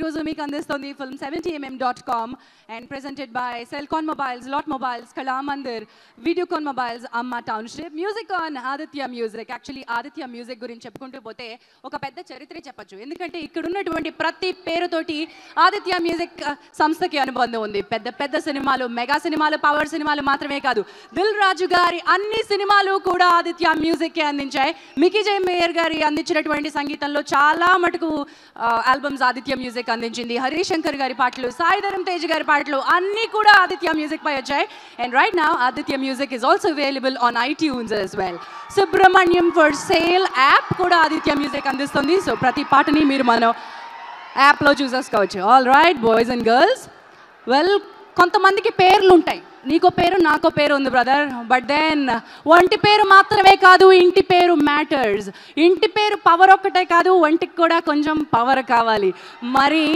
ఈరోజు మీకు అందిస్తుంది film70mm.com and presented by Cellcon Mobiles, Lot Mobiles, Kalamandir, Videocon Mobiles, Amma Township, Music on Aditya Music. Actually Aditya Music గురించి చెప్పుకుంటూ పోతే ఒక పెద్ద చరిత్రే చెప్పొచ్చు. ఎందుకంటే ఇక్కడ ఉన్నటువంటి ప్రతి పేరుతోటి ఆదిత్య మ్యూజిక్ సంస్థకి అనుబంధం ఉంది. పెద్ద పెద్ద సినిమాలు, మెగా సినిమాలు, పవర్ సినిమాలు మాత్రమే కాదు, దిల్ రాజు గారి అన్ని సినిమాలు కూడా ఆదిత్య మ్యూజిక్ కే అందించాయి. మికీ జే మేయర్ గారి అందించినటువంటి సంగీతంలో చాలా మటుకు ఆల్బమ్స్ ఆదిత్య మ్యూజిక్ అందించింది. హరీష్ శంకర్ గారి పాటలు, సాయిధరం తేజ్ గారి పాటలు అన్నీ కూడా ఆదిత్య మ్యూజిక్ పై వచ్చాయి. And right now Aditya music is also available on iTunes as well. Subrahmanyam for sale app కూడా ఆదిత్య మ్యూజిక్ అందిస్తుంది. సో ప్రతి పాటని మీరు మన యాప్లో చూసేసుకోవచ్చు. All right boys and girls, well కొంతమందికి పేర్లు ఉంటాయి. నీకో పేరు నాకో పేరు ఉంది బ్రదర్, బట్ దెన్ ఒంటి పేరు మాత్రమే కాదు, ఇంటి పేరు మ్యాటర్స్. ఇంటి పేరు పవర్ ఒక్కటే కాదు, ఒంటికి కూడా కొంచెం పవర్ కావాలి. మరి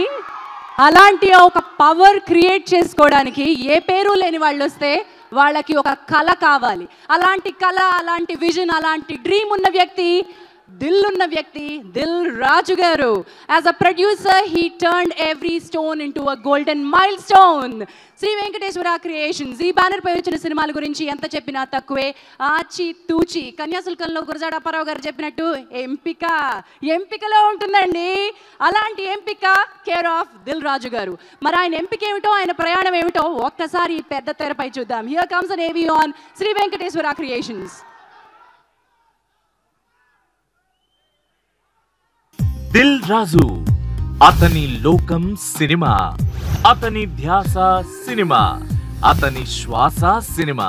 అలాంటి ఒక పవర్ క్రియేట్ చేసుకోవడానికి ఏ పేరు లేని వాళ్ళు వస్తే వాళ్ళకి ఒక కళ కావాలి. అలాంటి కళ, అలాంటి విజన్, అలాంటి డ్రీమ్ ఉన్న వ్యక్తి, దిల్ ఉన్న వ్యక్తి దిల్ రాజు గారు. As a producer he turned every stone into a golden milestone. Shri Venkateswara creations ఈ బ్యానర్ పై వచ్చిన సినిమాల గురించి ఎంత చెప్పినా తక్కువే. ఆచి తూచి, కన్యాశుల్కంలో గురజాడ అప్పారావు గారు చెప్పినట్టు ఎంపికలో ఉంటుందండి. అలాంటి ఎంపిక కేర్ ఆఫ్ దిల్ రాజు గారు. మరి ఆయన ఎంపిక ఏమిటో, ఆయన ప్రయాణం ఏమిటో ఒక్కసారి పెద్ద తెరపై చూద్దాం. హియర్ కమ్స్ అన్ ఏవి ఆన్ శ్రీ వెంకటేశ్వర క్రియేషన్స్. దిల్ రాజు, అతని లోకం సినిమా, అతని ధ్యాస సినిమా, అతని శ్వాస సినిమా.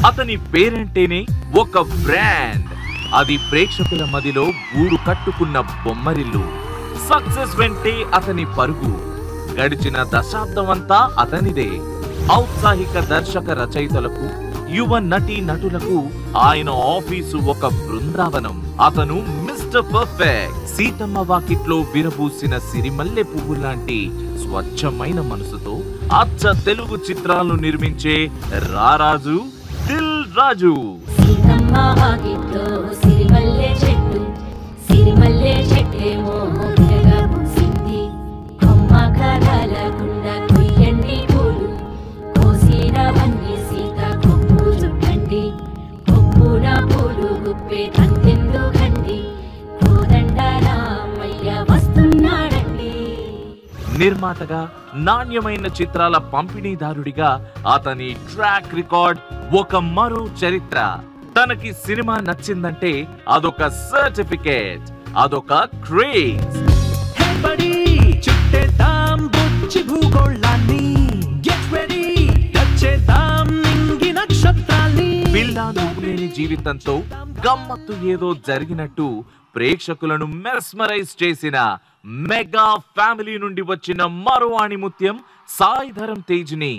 అతని పేరంటేనే ఒక బ్రాండ్, అది ప్రేక్షకుల మదిలో గూడు కట్టుకున్న బొమ్మరిల్లు. సక్సెస్ వెంటే అతని పరుగు, గడిచిన దశాబ్దం అంతా అతనిదే. ఔత్సాహిక దర్శక రచయితలకు, యువ నటీ నటులకు ఆయన ఆఫీసు ఒక బృందావనం. అతను మిస్టర్ పర్ఫెక్ట్. సీతమ్మ వాకిట్లో విరబూసిన సిరిమల్లె పువ్వు లాంటి స్వచ్ఛమైన మనసుతో అచ్చ తెలుగు చిత్రాలను నిర్మించే రారాజు దిల్ రాజు. సీతమ్మ వాకిట్లో సిరిమల్లె చెట్టు, సిరిమల్లె చెట్టేమో మొగ్గగా పూసింది. కొమ్మ కదలకుండా కొయ్యండి పూలు, కోసినవన్నీ సీత కొప్పు చుట్టండి. కొప్పున పూలు గుప్పే తంతెందుకండి, కోదండ రామయ్య వస్తున్నాడండి. నిర్మాతగా, నాణ్యమైన చిత్రాల పంపిణీదారుడిగా అతని ట్రాక్ రికార్డ్ ఒక మరో చరిత్ర. తనకి సినిమా నచ్చిందంటే అదొక సర్టిఫికేట్, అదొక క్రేజ్. చుట్టేద్దాం బుచ్చి భూగోళాన్ని, గెట్ రెడీ వచ్చేద్దాం నింగి నక్షత్రాల్ని. పిల్లా నువ్వు లేని జీవితంతో గమ్మత్తు ఏదో జరిగినట్టు ప్రేక్షకులను మెస్మరైజ్ చేసిన మెగా ఫ్యామిలీ నుండి వచ్చిన మరో ఆణిముత్యం సాయిధరం తేజ్ ని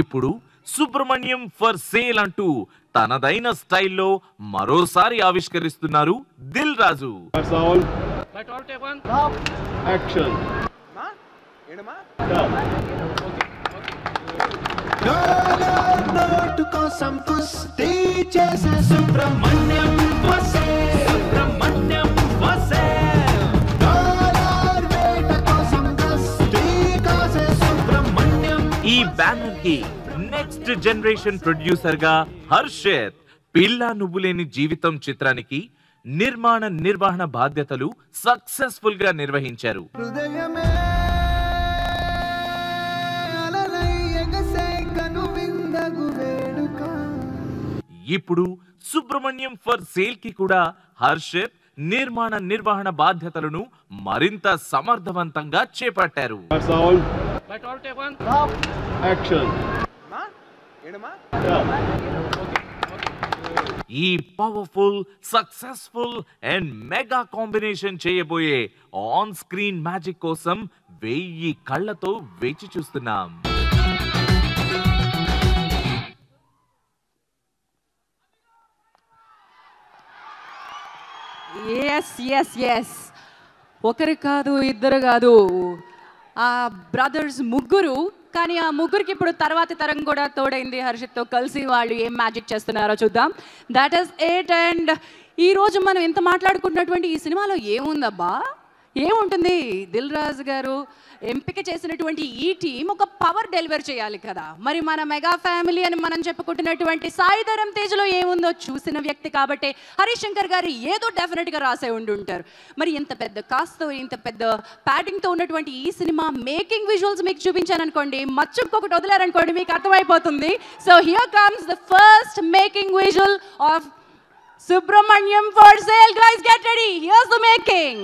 ఇప్పుడు సుబ్రహ్మణ్యం ఫర్ సేల్ అంటూ తనదైన స్టైల్లో మరోసారి ఆవిష్కరిస్తున్నారు దిల్ రాజు. ఈ బ్యానర్ కి నెక్స్ట్ జనరేషన్ ప్రొడ్యూసర్ గా హర్షిత్ పిల్లా నువ్వు లేని జీవితం చిత్రానికి నిర్వహణ బాధ్యతలు సక్సెస్ఫుల్ గా నిర్వహించారు. ఇప్పుడు సుబ్రహ్మణ్యం ఫర్ సేల్ కి కూడా హర్షిత్ నిర్వహణ బాధ్యతలను మరింత సమర్థవంతంగా చేపట్టారు. ఈ powerful, successful and mega combination చేయబోయే ఆన్ స్క్రీన్ మ్యాజిక్ కోసం 1000 కళ్ళతో వేచి చూస్తున్నాం. ఎస్ ఒకరు కాదు, ఇద్దరు కాదు, ఆ బ్రదర్స్ ముగ్గురు. కానీ ఆ ముగ్గురికి ఇప్పుడు తర్వాతి తరం కూడా తోడైంది. హర్షిత్తో కలిసి వాళ్ళు ఏం మ్యాజిక్ చేస్తున్నారో చూద్దాం. That is it. అండ్ ఈరోజు మనం ఎంత మాట్లాడుకుంటున్నటువంటి ఈ సినిమాలో ఏముందబ్బా, ఏముంటుంది, దిల్ రాజు గారు ఎంపిక చేసినటువంటి ఈ టీం ఒక పవర్ డెలివర్ చేయాలి కదా. మరి మన మెగా ఫ్యామిలీ అని మనం చెప్పుకుంటున్నటువంటి సాయిధరం తేజ్లో ఏముందో చూసిన వ్యక్తి కాబట్టి హరీష్ శంకర్ గారు ఏదో డెఫినెట్గా రాసే ఉండుంటారు. మరి ఇంత పెద్ద కాస్ట్తో ఇంత పెద్ద ప్యాడింగ్తో ఉన్నటువంటి ఈ సినిమా మేకింగ్ విజువల్స్ మీకు చూపించాను అనుకోండి, మచ్చుకొకటి వదిలారనుకోండి మీకు అర్థమైపోతుంది. So here comes the first making visual of Subramanyam for sale. Guys, get ready. Here's the making.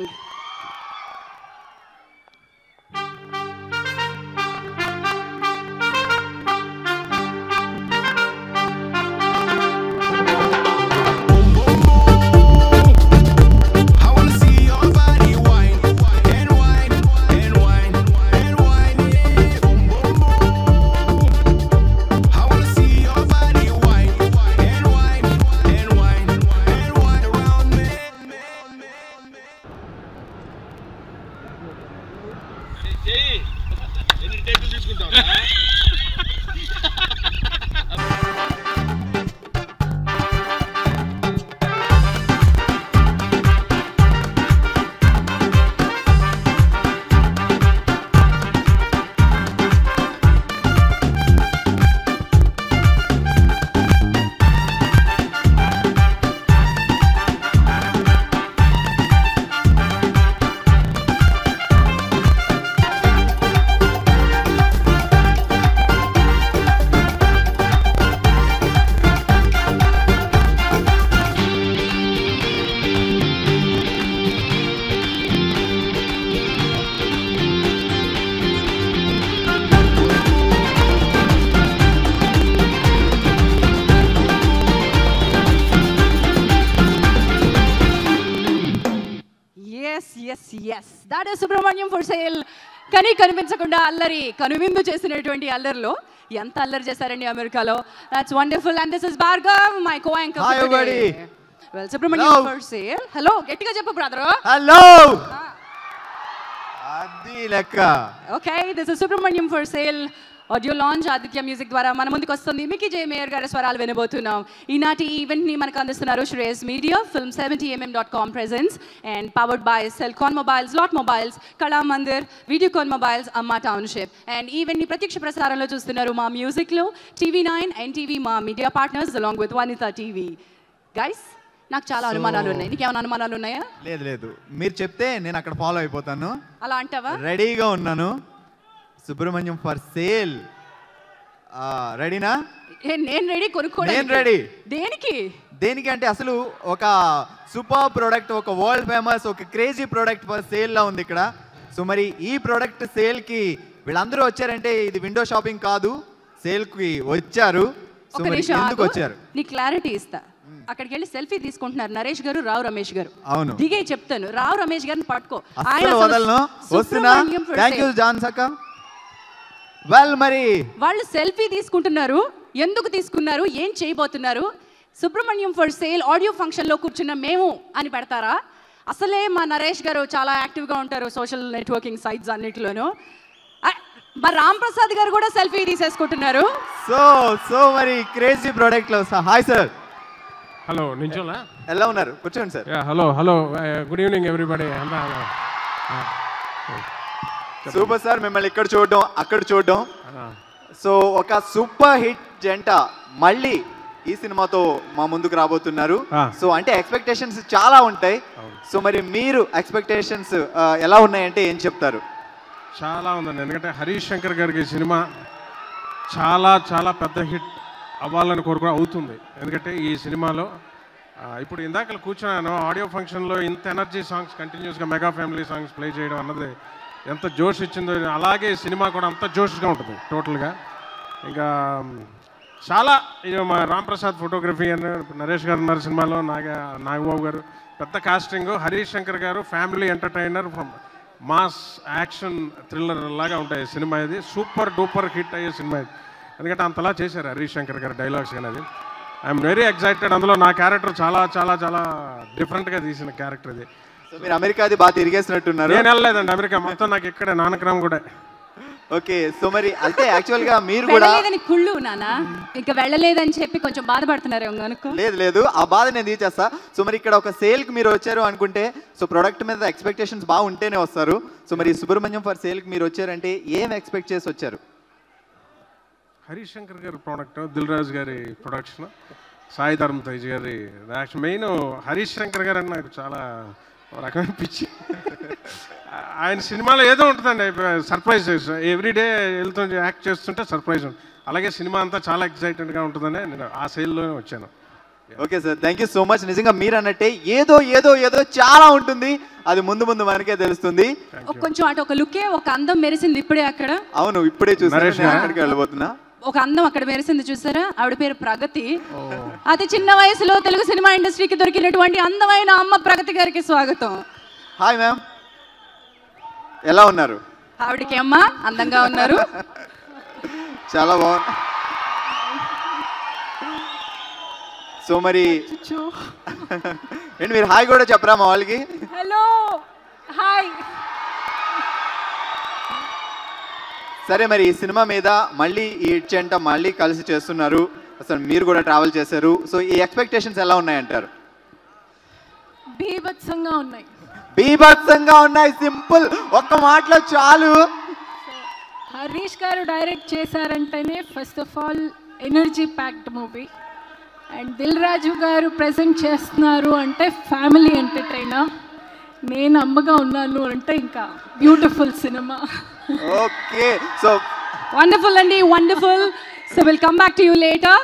Yes, that is Subramanyam for sale. Kani కనిపించకుండా అల్లరి కనువిందు చేసినటువంటి అల్లర్లో ఎంత అల్లరి చేశారండి అమెరికాలో. That's wonderful. And this is Bhargav, my co-anchor for today. Hi everybody. Well, Subramanyam for sale. Hello, గట్టిగా చెప్పు brother. Hello. అది లెక్క. Okay, this is Subramanyam for sale. Audio launch Aditya music ద్వారా మన ముందుకు వస్తుంది. మికీ జే మేయర్ గారి స్వరాలు వినబోతున్నాం. ఈనాటి ఈవెంట్ని మనకు అందిస్తున్నారు Shreyas media, film70mm.com presents and powered by Selcon Mobiles, Lot Mobiles, Kala Mandir, Videocon Mobiles, Amma Township. And ఈవెంట్ని ప్రత్యక్ష ప్రసారంలో చూస్తున్నారు మా మ్యూజిక్లో TV9, NTV మా media partners along with Vanitha TV. Guys, నాకు చాలా అనుమానాలు ఉన్నాయి. నీకు ఏమైనా అనుమానాలు ఉన్నాయా? లేదు, మీరు చెప్తే నేను అక్కడ ఫాలో అయిపోతాను. అలా అంటావా? రెడీగా ఉన్నాను. Subrahmanyam for sale. రెడీనా? నేను రెడీ. కొనుక్కోవడానికి నేను రెడీ. దేనికి అంటే అసలు ఒక సూపర్ ప్రోడక్ట్, ఒక వరల్డ్ ఫేమస్, ఒక క్రేజీ ప్రోడక్ట్ ఫర్ సేల్ లా ఉంది ఇక్కడ. సో మరి ఈ ప్రోడక్ట్ సేల్ కి వీళ్ళందరూ వచ్చారంటే ఇది విండో షాపింగ్ కాదు, సేల్ కి వచ్చారు. సో మరి ఎందుకు వచ్చారు? నీ క్లారిటీ ఇస్తా. అక్కడికి వెళ్ళి సెల్ఫీ తీసుకుంటున్నారు నరేష్ గారు, రావు రమేష్ గారు. అవును, దిగే చెప్తాను. రావు రమేష్ గారిని పట్టుకో. ఆయన వదలను. వస్తున్నా. థాంక్యూ జాన్సక్క. వెల్, మరి వాళ్ళు సెల్ఫీ తీసుకుంటున్నారు. ఎందుకు తీసుకున్నారు, ఏం చేయబోతున్నారు? సుబ్రహ్మణ్యం ఫర్ సేల్ ఆడియో ఫంక్షన్లో కూర్చున్న మేము అని పెడతారా? అసలే మా నరేష్ గారు చాలా యాక్టివ్గా ఉంటారు సోషల్ నెట్వర్కింగ్ సైట్స్ అన్నిటిలోనూ. మా రామ్ ప్రసాద్ గారు కూడా సెల్ఫీ తీసేసుకుంటున్నారు. సో మరి క్రేజీ ప్రోడక్ట్ లో. Hi sir. హలో, నించోలా? ఎలా ఉన్నారు? కూర్చోండి sir. Hello, good evening everybody. Super sir, మిమ్మల్ని ఇక్కడ చూడడం అక్కడ చూడడం. సో ఒక సూపర్ హిట్ జంట మళ్ళీ ఈ సినిమాతో మా ముందుకు రాబోతున్నారు. సో అంటే ఎక్స్పెక్టేషన్స్ చాలా ఉంటాయి. సో మరి మీరు ఎక్స్పెక్టేషన్స్ ఎలా ఉన్నాయంటే ఏం చెప్తారు? చాలా ఉందండి. ఎందుకంటే హరీష్ శంకర్ గారికి సినిమా చాలా చాలా పెద్ద హిట్ అవ్వాలని కోరుకుని అవుతుంది. ఎందుకంటే ఈ సినిమాలో ఇప్పుడు ఇందాక కూర్చున్నాను ఆడియో ఫంక్షన్లో ఇంత ఎనర్జీ సాంగ్స్ కంటిన్యూస్గా మెగా ఫ్యామిలీ సాంగ్స్ ప్లే చేయడం అన్నది ఎంత జోష్ ఇచ్చిందో, అలాగే సినిమా కూడా అంత జోష్గా ఉంటుంది టోటల్గా. ఇంకా చాలా ఇది మా రామ్ ప్రసాద్ ఫోటోగ్రఫీ అని, నరేష్ గారు ఉన్నారు సినిమాలో, నాగబాబు గారు, పెద్ద కాస్టింగ్. హరీష్ శంకర్ గారు family entertainer, mass action thriller లాగా ఉంటాయి సినిమా. ఇది సూపర్ డూపర్ హిట్ అయ్యే సినిమా ఇది. ఎందుకంటే అంతలా చేశారు హరీష్ శంకర్ గారు డైలాగ్స్ అనేది. I'm very excited. అందులో నా క్యారెక్టర్ చాలా చాలా చాలా డిఫరెంట్గా తీసిన క్యారెక్టర్ ఇది. మీరు అమెరికాది బాగా తిరిగేసినట్టున్నారు. నేను వెళ్ళలేదండి అమెరికా, మొత్తం నాకు ఇక్కడే నానక్రామ్ కూడా. ఓకే సో మరి అయితే యాక్చువల్ గా మీరు కూడా వెళ్ళలేదని కుళ్ళు నాన్న ఇంకా వెళ్ళలేదని చెప్పి కొంచెం బాధపడుతున్నారు అనుకో. లేదు ఆ బాధ నేను తీసేస్తా. సో మరి ఇక్కడ ఒక సేల్ కి మీరు వచ్చారు అనుకుంటే సో ప్రొడక్ట్ మీద ఎక్స్పెక్టేషన్స్ బాగుంటేనే వస్తారు. సో మరి సుబ్రహ్మణ్యం ఫర్ సేల్ కి మీరు వచ్చారంటే ఏం ఎక్స్పెక్ట్ చేసి వచ్చారు? హరీష్ శంకర్ గారి ప్రోడక్ట్, దిల్ రాజు గారి ప్రొడక్షన్, సాయి ధర్మ తేజ్ గారి మెయిన్. హరీష్ శంకర్ గారు అని నాకు చాలా రకమైన పిచ్చి. ఆయన సినిమాలో ఏదో ఉంటుందండి సర్ప్రైజ్, ఎవ్రీడే వెళ్తుంటే యాక్ట్ చేస్తుంటే సర్ప్రైజ్ ఉంటుంది. అలాగే సినిమా అంతా చాలా ఎక్సైటెడ్గా ఉంటుందని నేను ఆ సేల్లోనే వచ్చాను. Okay sir, thank you so much. నిజంగా మీరు అన్నట్టే ఏదో ఏదో ఏదో చాలా ఉంటుంది, అది ముందు ముందు మనకే తెలుస్తుంది. కొంచెం అటు ఒక లుకే ఒక అందం మెరిసింది ఇప్పుడే అక్కడ. అవును ఇప్పుడే చూసాను, అక్కడికి వెళ్ళబోతున్నా. ఒక అందం అక్కడ మెరిసింది చూసారా, ఆవిడ పేరు ప్రగతి. అతి చిన్న వయసులో తెలుగు సినిమా ఇండస్ట్రీకి దొరికినటువంటి అందమైన అమ్మ ప్రగతి గారికి స్వాగతం. హాయ్ మ్యామ్, ఎలా ఉన్నారు? ఆవిడకి అమ్మ అందంగా ఉన్నారు. చాలా బాగుంది. సో మరి ఏంటి మీరు హాయ్ కూడా చెప్పరా మా వాళ్ళకి? Hello hi. సరే మరి ఈ సినిమా మీద మళ్ళీ ఈ ఇడ్చెంట మళ్ళీ కలిసి చేస్తున్నారు, అసలు మీరు కూడా ట్రావెల్ చేశారు. సో ఈ ఎక్స్పెక్టేషన్స్ ఎలా ఉన్నాయంటారు? బీభత్సంగా ఉన్నాయి. బీభత్సంగా ఉన్నాయి, సింపుల్ ఒక్క మాటలో చాలు. హరీష్ గారు డైరెక్ట్ చేశారంటేనే first of all energy packed movie. And Dil Raju గారు ప్రజెంట్ చేస్తున్నారు అంటే ఫ్యామిలీ ఎంటర్టైనర్. నేను అమ్మగా ఉన్నాను అంటే ఇంకా beautiful cinema. Okay so wonderful అండి, wonderful. So will come back to you later.